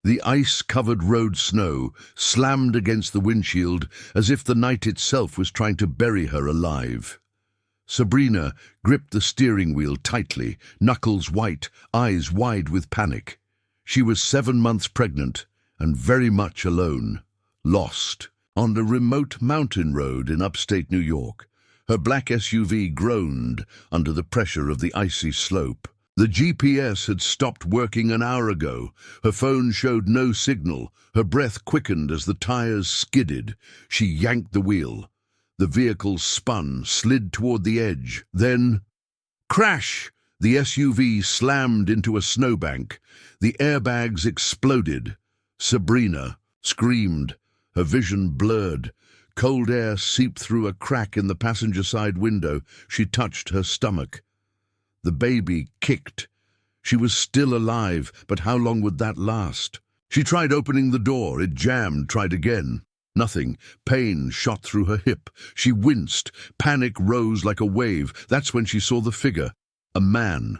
The ice-covered road snow slammed against the windshield as if the night itself was trying to bury her alive. Sabrina gripped the steering wheel tightly, knuckles white, eyes wide with panic. She was 7 months pregnant and very much alone, lost, on a remote mountain road in upstate New York. Her black SUV groaned under the pressure of the icy slope. The GPS had stopped working an hour ago. Her phone showed no signal. Her breath quickened as the tires skidded. She yanked the wheel. The vehicle spun, slid toward the edge. Then, crash! The SUV slammed into a snowbank. The airbags exploded. Sabrina screamed. Her vision blurred. Cold air seeped through a crack in the passenger side window. She touched her stomach. The baby kicked. She was still alive, but how long would that last? She tried opening the door. It jammed, tried again. Nothing. Pain shot through her hip. She winced. Panic rose like a wave. That's when she saw the figure. A man,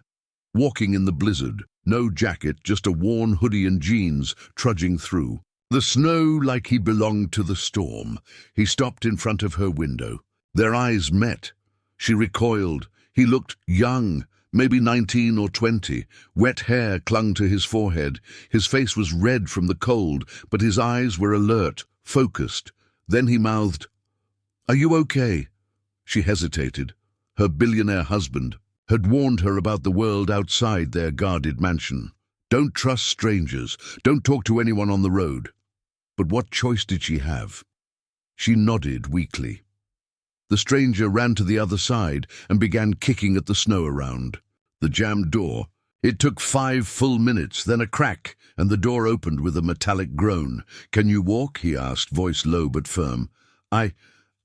walking in the blizzard. No jacket, just a worn hoodie and jeans, trudging through. The snow like he belonged to the storm. He stopped in front of her window. Their eyes met. She recoiled. He looked young, maybe 19 or 20. Wet hair clung to his forehead. His face was red from the cold, but his eyes were alert, focused. Then he mouthed, "Are you okay?" She hesitated. Her billionaire husband had warned her about the world outside their guarded mansion. Don't trust strangers. Don't talk to anyone on the road. But what choice did she have? She nodded weakly. The stranger ran to the other side and began kicking at the snow around. The jammed door. It took 5 full minutes, then a crack, and the door opened with a metallic groan. "Can you walk?" he asked, voice low but firm. I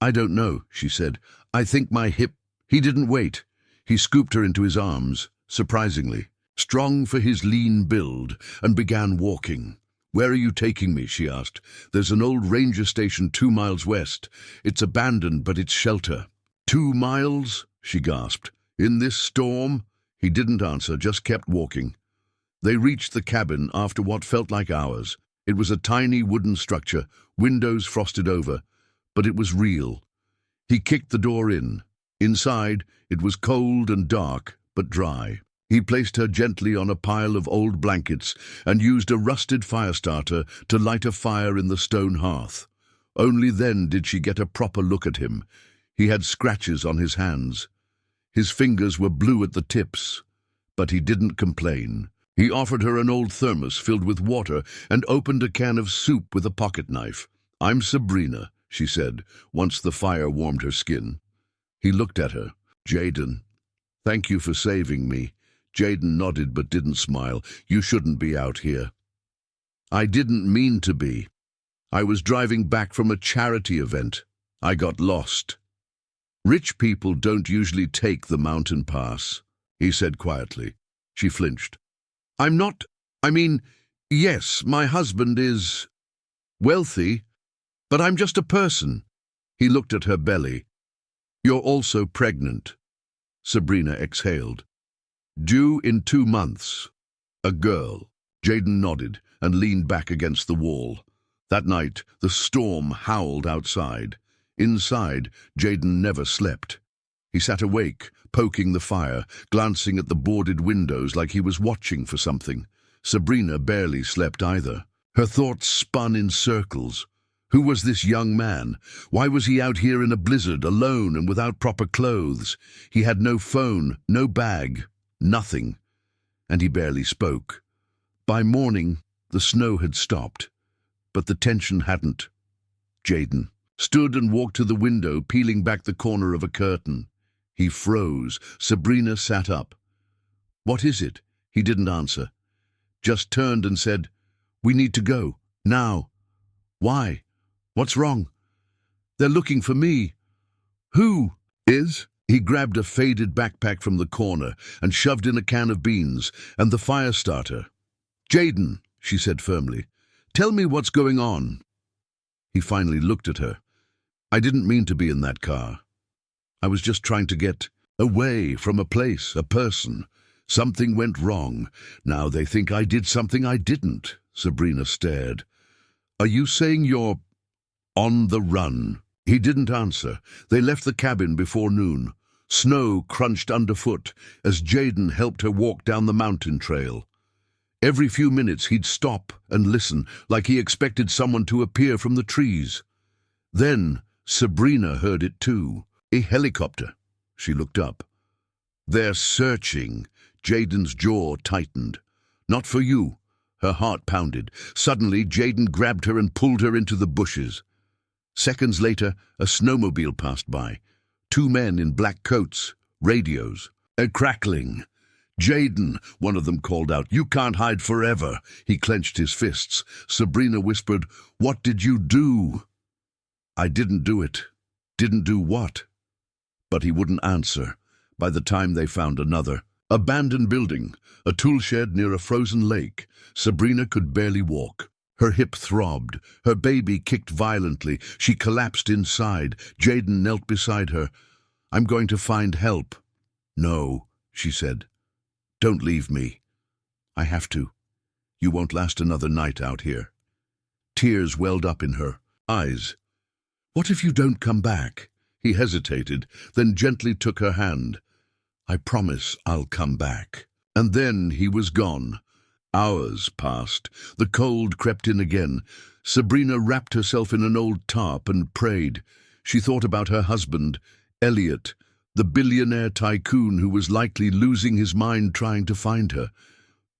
don't know," she said. "I think my hip—" He didn't wait. He scooped her into his arms, surprisingly, strong for his lean build, and began walking. "Where are you taking me?" she asked. "There's an old ranger station 2 miles west. It's abandoned, but it's shelter." 2 miles? She gasped. "In this storm?" He didn't answer, just kept walking. They reached the cabin after what felt like hours. It was a tiny wooden structure, windows frosted over, but it was real. He kicked the door in. Inside, it was cold and dark, but dry. He placed her gently on a pile of old blankets and used a rusted fire starter to light a fire in the stone hearth. Only then did she get a proper look at him. He had scratches on his hands. His fingers were blue at the tips, but he didn't complain. He offered her an old thermos filled with water and opened a can of soup with a pocket knife. "I'm Sabrina," she said, once the fire warmed her skin. He looked at her. "Jaden, thank you for saving me." Jaden nodded but didn't smile. "You shouldn't be out here." "I didn't mean to be. I was driving back from a charity event. I got lost." "Rich people don't usually take the mountain pass," he said quietly. She flinched. Yes, my husband is wealthy, but I'm just a person." He looked at her belly. "You're also pregnant." Sabrina exhaled. "Due in 2 months. A girl." Jaden nodded and leaned back against the wall. That night, the storm howled outside. Inside, Jaden never slept. He sat awake, poking the fire, glancing at the boarded windows like he was watching for something. Sabrina barely slept either. Her thoughts spun in circles. Who was this young man? Why was he out here in a blizzard, alone and without proper clothes? He had no phone, no bag, nothing. And he barely spoke. By morning, the snow had stopped, but the tension hadn't. Jaden stood and walked to the window, peeling back the corner of a curtain. He froze. Sabrina sat up. "What is it?" He didn't answer. Just turned and said, "We need to go. Now." "Why? What's wrong?" "They're looking for me." "Who is?" He grabbed a faded backpack from the corner and shoved in a can of beans and the fire starter. "Jaden," she said firmly, "tell me what's going on." He finally looked at her. "I didn't mean to be in that car. I was just trying to get away from a place, a person. Something went wrong. Now they think I did something I didn't. Sabrina stared. "Are you saying you're on the run?" He didn't answer. They left the cabin before noon. Snow crunched underfoot as Jaden helped her walk down the mountain trail. Every few minutes he'd stop and listen, like he expected someone to appear from the trees. Then Sabrina heard it too. A helicopter. She looked up. "They're searching." Jaden's jaw tightened. "Not for you." Her heart pounded. Suddenly, Jaden grabbed her and pulled her into the bushes. Seconds later, a snowmobile passed by. 2 men in black coats, radios. A crackling. "Jaden," one of them called out, "you can't hide forever." He clenched his fists. Sabrina whispered, "What did you do?" "I didn't do it." "Didn't do what?" But he wouldn't answer. By the time they found another abandoned building, a tool shed near a frozen lake, Sabrina could barely walk. Her hip throbbed. Her baby kicked violently. She collapsed inside. Jaden knelt beside her. "I'm going to find help." "No," she said. "Don't leave me." "I have to. You won't last another night out here." Tears welled up in her eyes. "What if you don't come back?" He hesitated, then gently took her hand. "I promise I'll come back." And then he was gone. Hours passed. The cold crept in again. Sabrina wrapped herself in an old tarp and prayed. She thought about her husband, Elliot, the billionaire tycoon who was likely losing his mind trying to find her.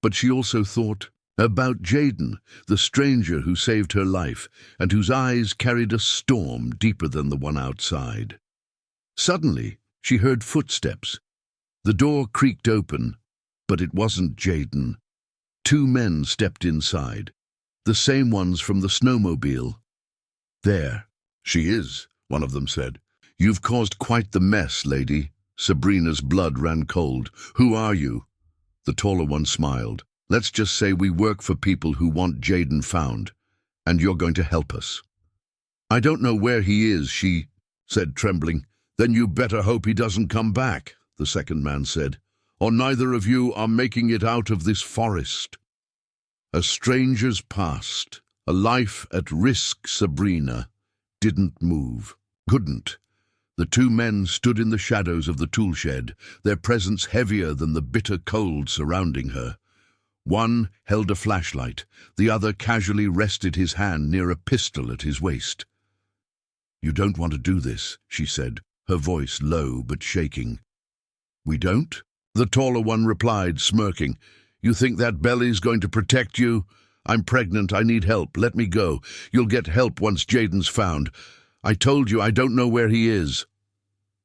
But she also thought about Jaden, the stranger who saved her life and whose eyes carried a storm deeper than the one outside. Suddenly, she heard footsteps. The door creaked open, but it wasn't Jaden. 2 men stepped inside, the same ones from the snowmobile. "There she is," one of them said. "You've caused quite the mess, lady." Sabrina's blood ran cold. "Who are you?" The taller one smiled. "Let's just say we work for people who want Jaden found, and you're going to help us." "I don't know where he is," she said, trembling. "Then you better hope he doesn't come back," the second man said, "or neither of you are making it out of this forest." A stranger's past, a life at risk. Sabrina didn't move, couldn't. The 2 men stood in the shadows of the tool shed, their presence heavier than the bitter cold surrounding her. One held a flashlight, the other casually rested his hand near a pistol at his waist. "You don't want to do this," she said, her voice low but shaking. "We don't?" The taller one replied, smirking. "You think that belly's going to protect you? I'm pregnant, I need help, let me go. You'll get help once Jaden's found. I told you I don't know where he is."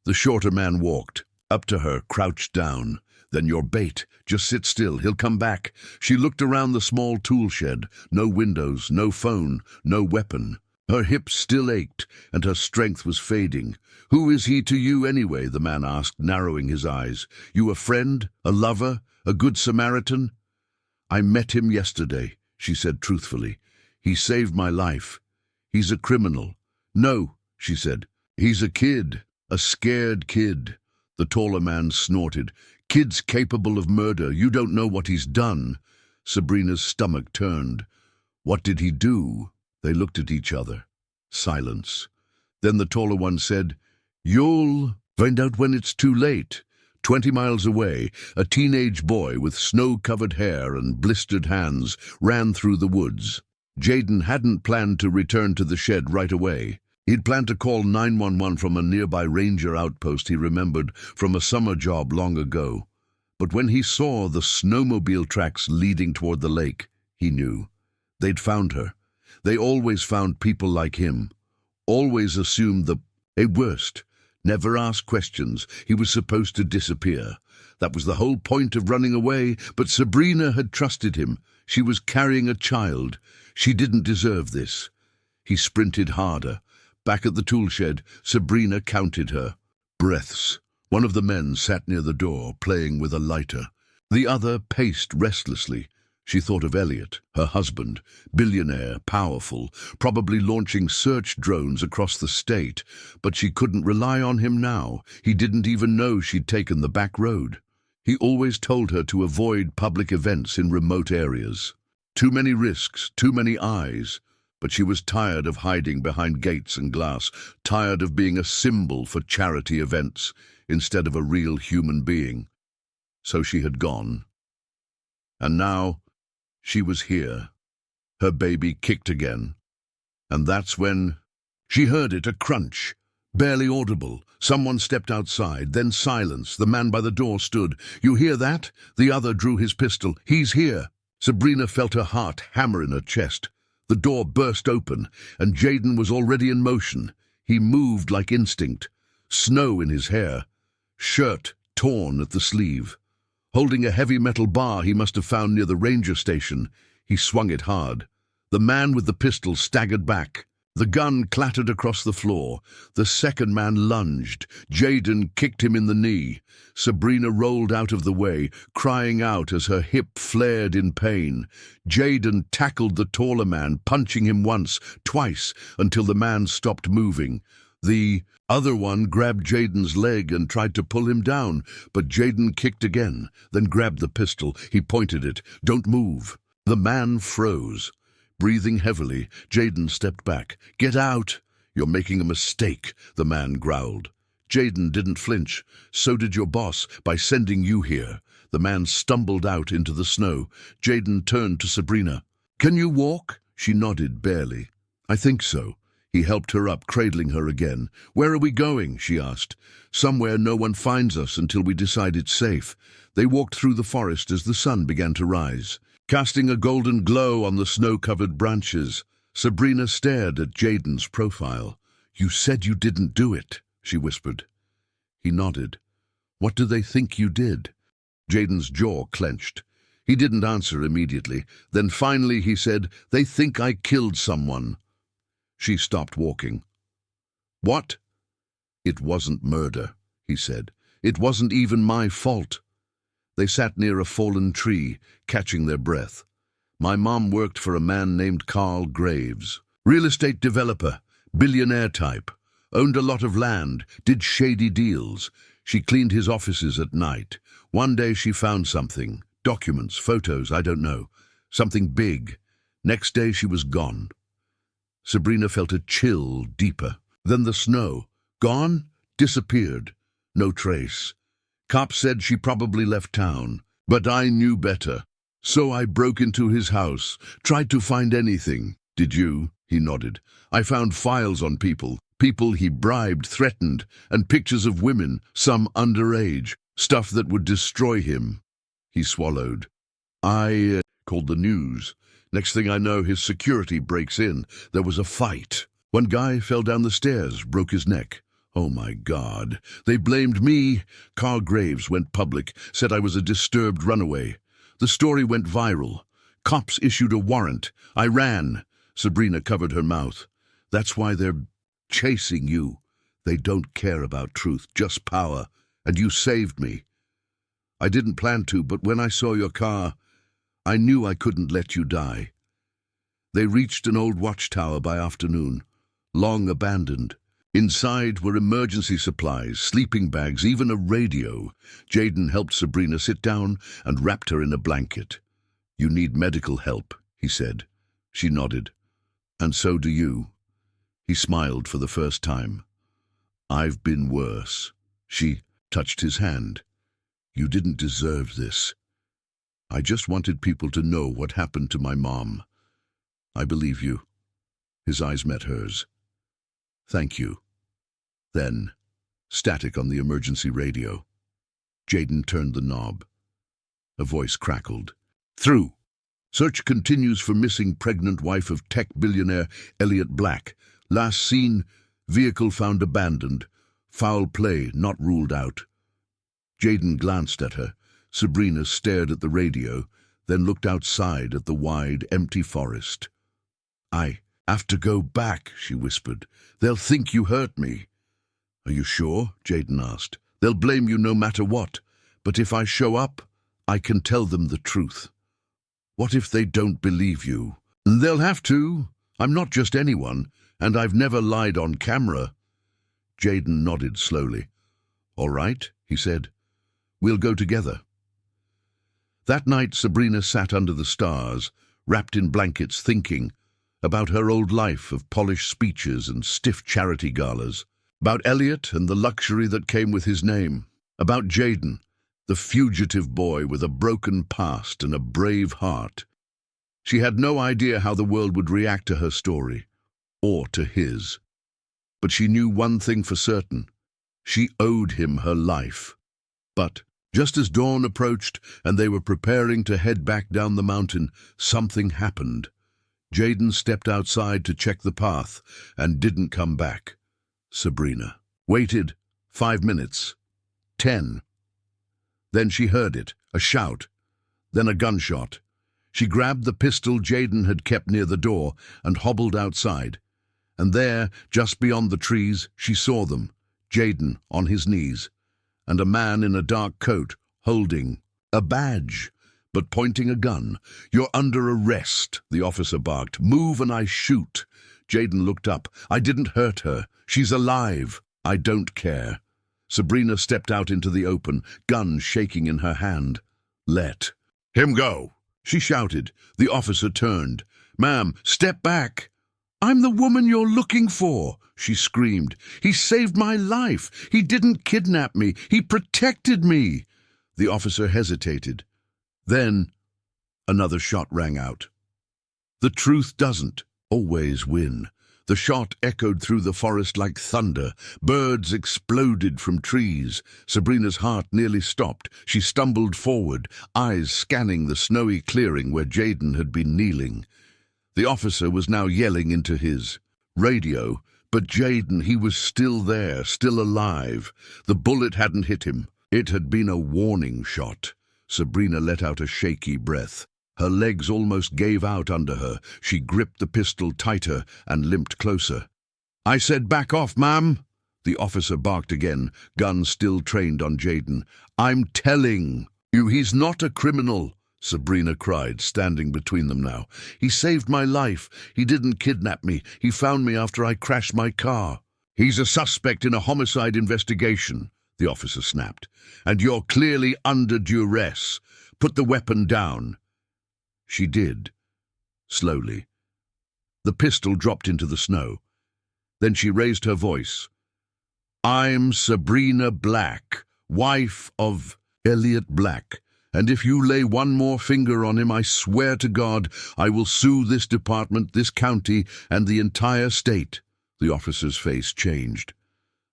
The shorter man walked up to her, crouched down. "Then you're bait. Just sit still, he'll come back." She looked around the small tool shed. No windows, no phone, no weapon. Her hips still ached, and her strength was fading. "Who is he to you anyway?" the man asked, narrowing his eyes. "You a friend? A lover? A good Samaritan?" "I met him yesterday," she said truthfully. "He saved my life. He's a criminal." "No," she said. "He's a kid. A scared kid." The taller man snorted. "Kid's capable of murder. You don't know what he's done." Sabrina's stomach turned. "What did he do?" They looked at each other. Silence. Then the taller one said, "You'll find out when it's too late." 20 miles away, a teenage boy with snow-covered hair and blistered hands ran through the woods. Jaden hadn't planned to return to the shed right away. He'd planned to call 911 from a nearby ranger outpost he remembered from a summer job long ago. But when he saw the snowmobile tracks leading toward the lake, he knew. They'd found her. They always found people like him. Always assumed the worst. Never asked questions. He was supposed to disappear. That was the whole point of running away, but Sabrina had trusted him. She was carrying a child. She didn't deserve this. He sprinted harder. Back at the tool shed, Sabrina counted her breaths. One of the men sat near the door, playing with a lighter. The other paced restlessly. She thought of Elliot, her husband, billionaire, powerful, probably launching search drones across the state, but she couldn't rely on him now. He didn't even know she'd taken the back road. He always told her to avoid public events in remote areas. Too many risks, too many eyes. But she was tired of hiding behind gates and glass, tired of being a symbol for charity events instead of a real human being. So she had gone. And now she was here. Her baby kicked again. And that's when she heard it, a crunch, barely audible. Someone stepped outside, then silence. The man by the door stood. "You hear that?" The other drew his pistol. "He's here." Sabrina felt her heart hammer in her chest. The door burst open, and Jaden was already in motion. He moved like instinct, snow in his hair, shirt torn at the sleeve. Holding a heavy metal bar he must have found near the ranger station, he swung it hard. The man with the pistol staggered back. The gun clattered across the floor. The second man lunged. Jaden kicked him in the knee. Sabrina rolled out of the way, crying out as her hip flared in pain. Jaden tackled the taller man, punching him once, twice, until the man stopped moving. The other one grabbed Jaden's leg and tried to pull him down, but Jaden kicked again, then grabbed the pistol. He pointed it. "Don't move." The man froze. Breathing heavily, Jaden stepped back. "Get out!" "You're making a mistake," the man growled. Jaden didn't flinch. "So did your boss, by sending you here." The man stumbled out into the snow. Jaden turned to Sabrina. "Can you walk?" She nodded barely. "I think so." He helped her up, cradling her again. "Where are we going?" she asked. "Somewhere no one finds us until we decide it's safe." They walked through the forest as the sun began to rise, casting a golden glow on the snow-covered branches. Sabrina stared at Jaden's profile. "You said you didn't do it," she whispered. He nodded. "What do they think you did?" Jaden's jaw clenched. He didn't answer immediately. Then finally he said, "They think I killed someone." She stopped walking. "What?" "It wasn't murder," he said. "It wasn't even my fault." They sat near a fallen tree, catching their breath. "My mom worked for a man named Carl Graves. Real estate developer, billionaire type. Owned a lot of land, did shady deals. She cleaned his offices at night. One day she found something. Documents, photos, I don't know. Something big. Next day she was gone." Sabrina felt a chill deeper. Then the snow. Gone? Disappeared. No trace. Cops said she probably left town, but I knew better. So I broke into his house, tried to find anything. "Did you?" He nodded. "I found files on people he bribed, threatened, and pictures of women, some underage, stuff that would destroy him." He swallowed. I called the news. Next thing I know, his security breaks in. There was a fight. One guy fell down the stairs, broke his neck. Oh my God. They blamed me. Carl Graves went public, said I was a disturbed runaway. The story went viral. Cops issued a warrant. I ran. Sabrina covered her mouth. "That's why they're chasing you. They don't care about truth, just power. And you saved me. I didn't plan to, but when I saw your car, I knew I couldn't let you die." They reached an old watchtower by afternoon, long abandoned. Inside were emergency supplies, sleeping bags, even a radio. Jaden helped Sabrina sit down and wrapped her in a blanket. "You need medical help," he said. She nodded. "And so do you." He smiled for the first time. "I've been worse." She touched his hand. "You didn't deserve this. I just wanted people to know what happened to my mom." "I believe you." His eyes met hers. "Thank you." Then, static on the emergency radio. Jaden turned the knob. A voice crackled. "Through. Search continues for missing pregnant wife of tech billionaire Elliot Black. Last seen, vehicle found abandoned. Foul play not ruled out." Jaden glanced at her. Sabrina stared at the radio, then looked outside at the wide, empty forest. "I have to go back," she whispered. "They'll think you hurt me." "Are you sure?" Jaden asked. "They'll blame you no matter what. But if I show up, I can tell them the truth." "What if they don't believe you?" "They'll have to. I'm not just anyone, and I've never lied on camera." Jaden nodded slowly. "All right," he said. "We'll go together." That night Sabrina sat under the stars, wrapped in blankets, thinking about her old life of polished speeches and stiff charity galas, about Elliot and the luxury that came with his name, about Jaden, the fugitive boy with a broken past and a brave heart. She had no idea how the world would react to her story, or to his. But she knew one thing for certain. She owed him her life. But just as dawn approached and they were preparing to head back down the mountain, something happened. Jaden stepped outside to check the path and didn't come back. Sabrina waited 5 minutes, 10. Then she heard it, a shout, then a gunshot. She grabbed the pistol Jaden had kept near the door and hobbled outside. And there, just beyond the trees, she saw them, Jaden on his knees, and a man in a dark coat holding a badge, but pointing a gun. "You're under arrest," the officer barked. "Move and I shoot." Jaden looked up. "I didn't hurt her. She's alive. I don't care." Sabrina stepped out into the open, gun shaking in her hand. "Let him go," she shouted. The officer turned. "Ma'am, step back." "I'm the woman you're looking for," she screamed. "He saved my life. He didn't kidnap me. He protected me." The officer hesitated. Then another shot rang out. The truth doesn't always win. The shot echoed through the forest like thunder. Birds exploded from trees. Sabrina's heart nearly stopped. She stumbled forward, eyes scanning the snowy clearing where Jaden had been kneeling. The officer was now yelling into his radio, but Jaden, he was still there, still alive. The bullet hadn't hit him. It had been a warning shot. Sabrina let out a shaky breath. Her legs almost gave out under her. She gripped the pistol tighter and limped closer. "I said back off, ma'am." The officer barked again, gun still trained on Jaden. "I'm telling you, he's not a criminal," Sabrina cried, standing between them now. "He saved my life. He didn't kidnap me. He found me after I crashed my car." "He's a suspect in a homicide investigation," the officer snapped. "And you're clearly under duress. Put the weapon down." She did, slowly. The pistol dropped into the snow. Then she raised her voice. "I'm Sabrina Black, wife of Elliot Black. And if you lay one more finger on him, I swear to God, I will sue this department, this county, and the entire state." The officer's face changed.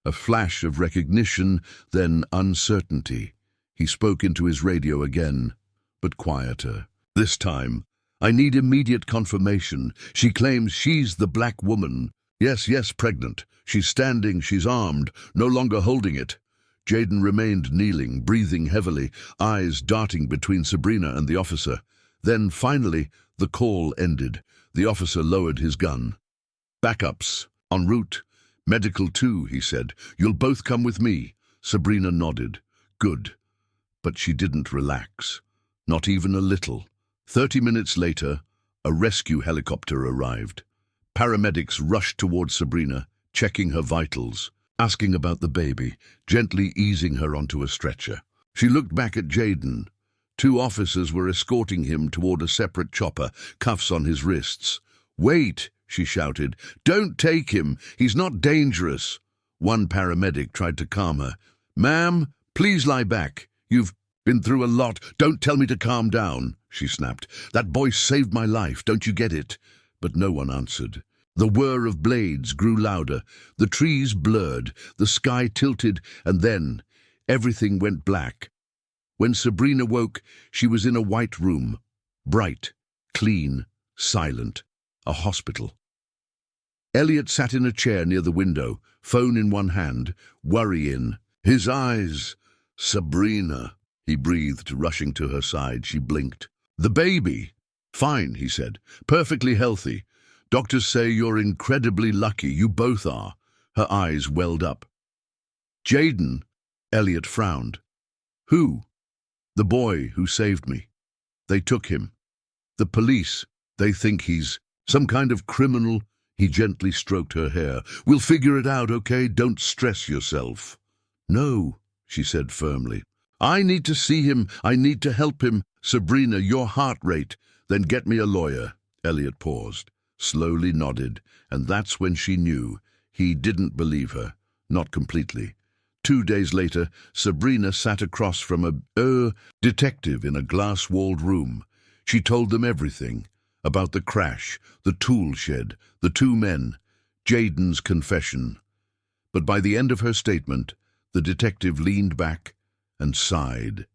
A flash of recognition, then uncertainty. He spoke into his radio again, but quieter. "This time, I need immediate confirmation. She claims she's the black woman. Yes, pregnant. She's standing, she's armed, no longer holding it." Jaden remained kneeling, breathing heavily, eyes darting between Sabrina and the officer. Then, finally, the call ended. The officer lowered his gun. "Backups, en route. Medical too," he said. "You'll both come with me." Sabrina nodded. Good. But she didn't relax. Not even a little. 30 minutes later, a rescue helicopter arrived. Paramedics rushed towards Sabrina, checking her vitals, asking about the baby, gently easing her onto a stretcher. She looked back at Jaden. 2 officers were escorting him toward a separate chopper, cuffs on his wrists. "Wait," she shouted. "Don't take him. He's not dangerous." One paramedic tried to calm her. "Ma'am, please lie back. You've been through a lot. Don't tell me to calm down," she snapped. "That boy saved my life, don't you get it?" But no one answered. The whir of blades grew louder. The trees blurred, the sky tilted, and then everything went black. When Sabrina woke, she was in a white room. Bright, clean, silent. A hospital. Elliot sat in a chair near the window, phone in one hand, worry in his eyes. "Sabrina," he breathed, rushing to her side. She blinked. "The baby?" "Fine," he said. "Perfectly healthy. Doctors say you're incredibly lucky. You both are." Her eyes welled up. "Jaden," Elliot frowned. "Who?" "The boy who saved me. They took him. The police, they think he's some kind of criminal." He gently stroked her hair. "We'll figure it out, okay? Don't stress yourself." "No," she said firmly. "I need to see him. I need to help him. Sabrina, your heart rate." Then get me a lawyer. Elliot paused, slowly nodded, and that's when she knew. He didn't believe her. Not completely. 2 days later, Sabrina sat across from a detective in a glass-walled room. She told them everything. About the crash, the tool shed, the 2 men, Jaden's confession. But by the end of her statement, the detective leaned back and sighed.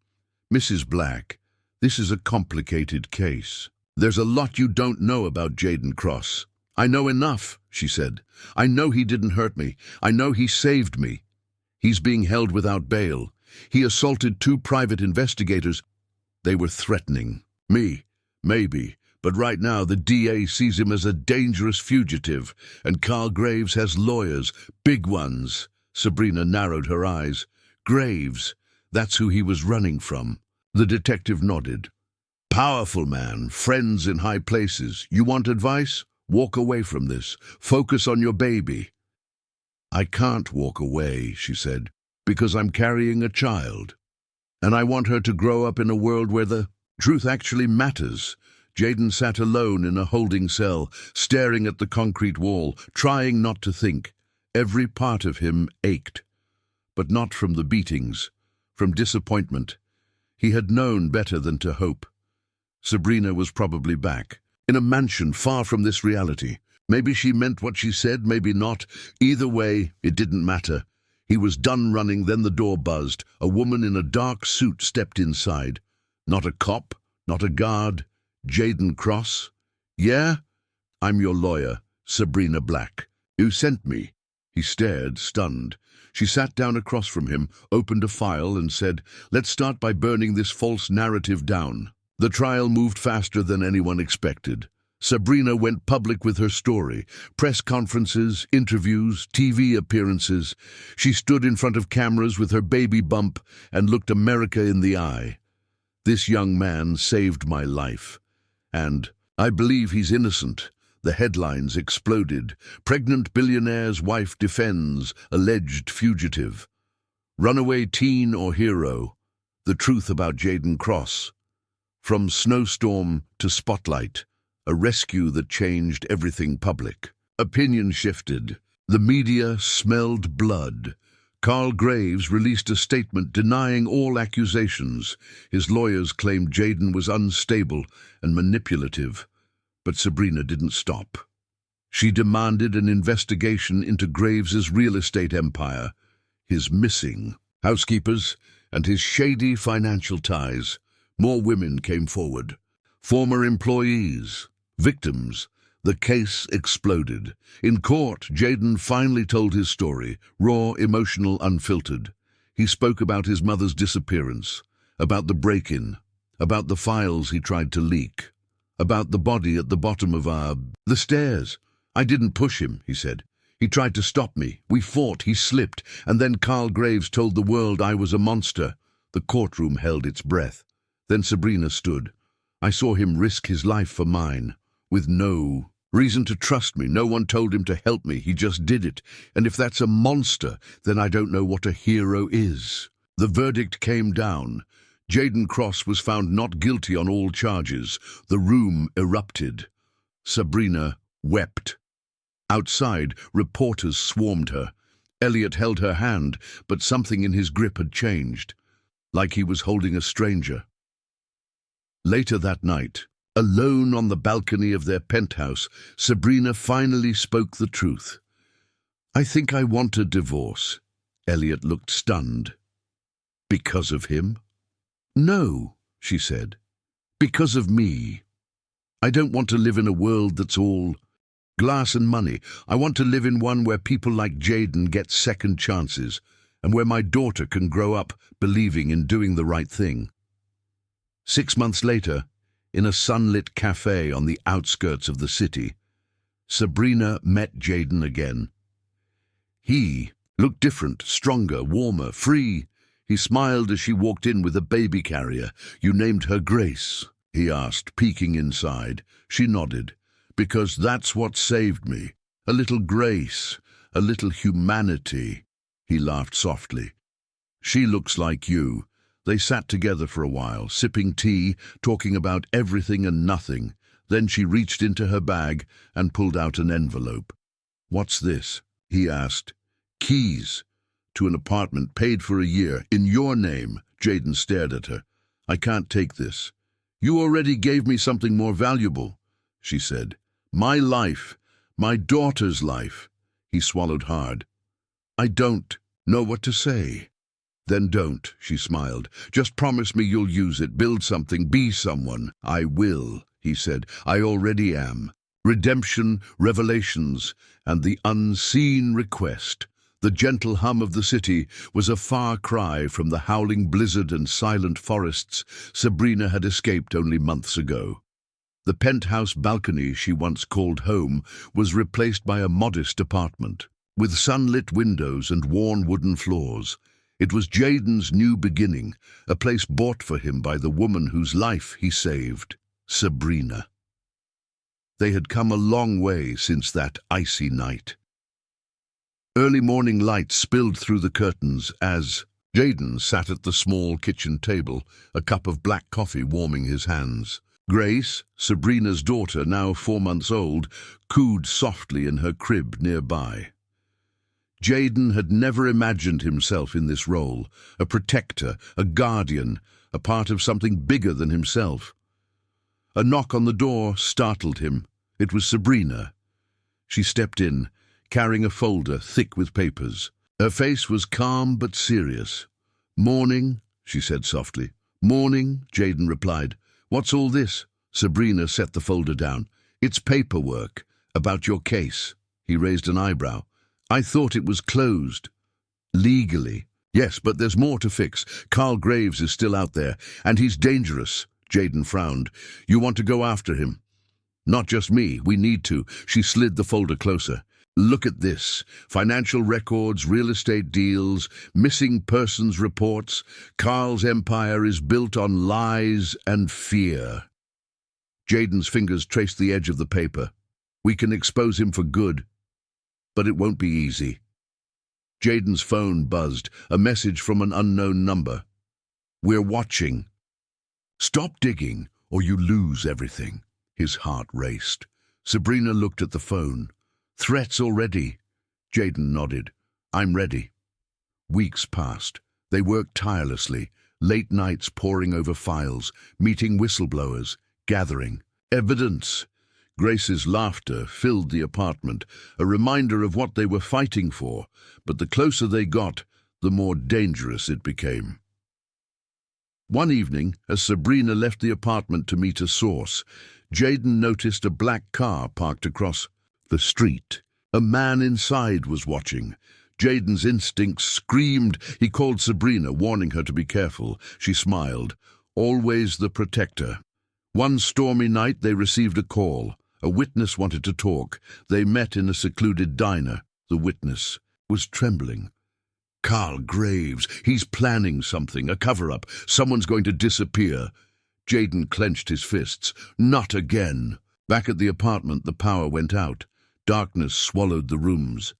"Mrs. Black, this is a complicated case. There's a lot you don't know about Jaden Cross." "I know enough," she said. "I know he didn't hurt me. I know he saved me. He's being held without bail. He assaulted 2 private investigators. They were threatening me, maybe. But right now the DA sees him as a dangerous fugitive, and Carl Graves has lawyers, big ones." Sabrina narrowed her eyes. "Graves, that's who he was running from." The detective nodded. "Powerful man, friends in high places. You want advice? Walk away from this. Focus on your baby." "I can't walk away," she said, "because I'm carrying a child. And I want her to grow up in a world where the truth actually matters." Jaden sat alone in a holding cell, staring at the concrete wall, trying not to think. Every part of him ached. But not from the beatings, from disappointment. He had known better than to hope. Sabrina was probably back, in a mansion far from this reality. Maybe she meant what she said, maybe not. Either way, it didn't matter. He was done running, then the door buzzed. A woman in a dark suit stepped inside. Not a cop, not a guard. Jaden Cross? "Yeah? I'm your lawyer, Sabrina Black. You sent me." He stared, stunned. She sat down across from him, opened a file and said, "Let's start by burning this false narrative down." The trial moved faster than anyone expected. Sabrina went public with her story. Press conferences, interviews, TV appearances. She stood in front of cameras with her baby bump and looked America in the eye. "This young man saved my life. And I believe he's innocent." The headlines exploded. "Pregnant billionaire's wife defends alleged fugitive." "Runaway teen or hero? The truth about Jaden Cross." From snowstorm to spotlight, a rescue that changed everything public. Opinion shifted. The media smelled blood. Carl Graves released a statement denying all accusations. His lawyers claimed Jaden was unstable and manipulative. But Sabrina didn't stop. She demanded an investigation into Graves's real estate empire, his missing housekeepers, and his shady financial ties. More women came forward. Former employees, victims. The case exploded. In court, Jaden finally told his story, raw, emotional, unfiltered. He spoke about his mother's disappearance, about the break-in, about the files he tried to leak, about the body at the bottom of the stairs. "I didn't push him," he said. "He tried to stop me. We fought, he slipped, and then Carl Graves told the world I was a monster." The courtroom held its breath. Then Sabrina stood. "I saw him risk his life for mine, with no reason to trust me. No one told him to help me. He just did it. And if that's a monster, then I don't know what a hero is." The verdict came down. Jaden Cross was found not guilty on all charges. The room erupted. Sabrina wept. Outside, reporters swarmed her. Elliot held her hand, but something in his grip had changed, like he was holding a stranger. Later that night, alone on the balcony of their penthouse, Sabrina finally spoke the truth. "I think I want a divorce." Elliot looked stunned. "Because of him?" "No," she said. "Because of me. I don't want to live in a world that's all glass and money. I want to live in one where people like Jaden get second chances, and where my daughter can grow up believing in doing the right thing." 6 months later, in a sunlit cafe on the outskirts of the city, Sabrina met Jaden again. He looked different, stronger, warmer, free. He smiled as she walked in with a baby carrier. "You named her Grace?" he asked, peeking inside. She nodded. "Because that's what saved me. A little grace, a little humanity." He laughed softly. "She looks like you. They sat together for a while, sipping tea, talking about everything and nothing. Then she reached into her bag and pulled out an envelope. "What's this?" he asked. "Keys to an apartment paid for a year, in your name." Jaden stared at her. "I can't take this." "You already gave me something more valuable," she said. "My life, my daughter's life." He swallowed hard. "I don't know what to say." "Then don't," she smiled. "Just promise me you'll use it, build something, be someone." "I will," he said. "I already am." Redemption, revelations, and the unseen request. The gentle hum of the city was a far cry from the howling blizzard and silent forests Sabrina had escaped only months ago. The penthouse balcony she once called home was replaced by a modest apartment, with sunlit windows and worn wooden floors. It was Jaden's new beginning, a place bought for him by the woman whose life he saved, Sabrina. They had come a long way since that icy night. Early morning light spilled through the curtains as Jaden sat at the small kitchen table, a cup of black coffee warming his hands. Grace, Sabrina's daughter, now 4 months old, cooed softly in her crib nearby. Jaden had never imagined himself in this role, a protector, a guardian, a part of something bigger than himself. A knock on the door startled him. It was Sabrina. She stepped in, carrying a folder thick with papers. Her face was calm but serious. "Morning," she said softly. "Morning," Jaden replied. "What's all this?" Sabrina set the folder down. "It's paperwork about your case." He raised an eyebrow. "I thought it was closed." "Legally." "Yes, but there's more to fix. Carl Graves is still out there, and he's dangerous." Jaden frowned. "You want to go after him?" "Not just me. We need to." She slid the folder closer. "Look at this. Financial records, real estate deals, missing persons reports. Carl's empire is built on lies and fear." Jaden's fingers traced the edge of the paper. "We can expose him for good, but it won't be easy." Jaden's phone buzzed, a message from an unknown number. "We're watching. Stop digging, or you lose everything." His heart raced. Sabrina looked at the phone. "Threats already?" Jaden nodded. "I'm ready." Weeks passed. They worked tirelessly, late nights poring over files, meeting whistleblowers, gathering evidence. Grace's laughter filled the apartment, a reminder of what they were fighting for, but the closer they got, the more dangerous it became. One evening, as Sabrina left the apartment to meet a source, Jaden noticed a black car parked across the street. A man inside was watching. Jaden's instincts screamed. He called Sabrina, warning her to be careful. She smiled. Always the protector. One stormy night they received a call. A witness wanted to talk. They met in a secluded diner. The witness was trembling. "Carl Graves, he's planning something, a cover-up. Someone's going to disappear." Jaden clenched his fists. "Not again." Back at the apartment, the power went out. Darkness swallowed the rooms.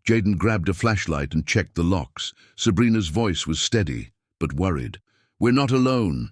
Jaden grabbed a flashlight and checked the locks. Sabrina's voice was steady, but worried. "We're not alone."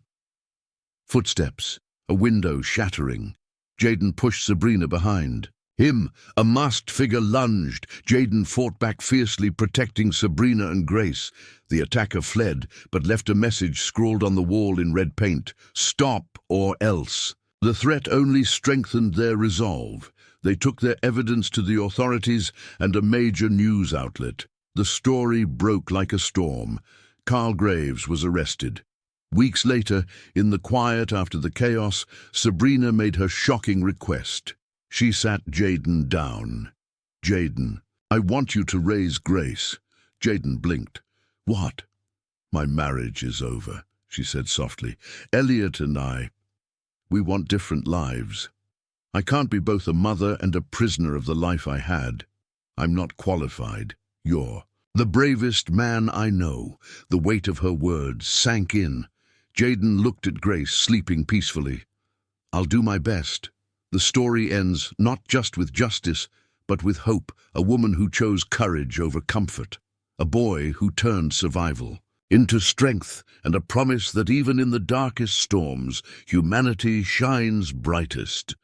Footsteps, a window shattering. Jaden pushed Sabrina behind. Him, a masked figure, lunged. Jaden fought back fiercely, protecting Sabrina and Grace. The attacker fled, but left a message scrawled on the wall in red paint. "Stop or else." The threat only strengthened their resolve. They took their evidence to the authorities and a major news outlet. The story broke like a storm. Carl Graves was arrested. Weeks later, in the quiet after the chaos, Sabrina made her shocking request. She sat Jaden down. "Jaden, I want you to raise Grace." Jaden blinked. "What?" "My marriage is over," she said softly. "Elliot and we want different lives. I can't be both a mother and a prisoner of the life I had. I'm not qualified. You're the bravest man I know." The weight of her words sank in. Jaden looked at Grace, sleeping peacefully. "I'll do my best." The story ends not just with justice, but with hope, a woman who chose courage over comfort, a boy who turned survival. into strength and a promise that even in the darkest storms, humanity shines brightest.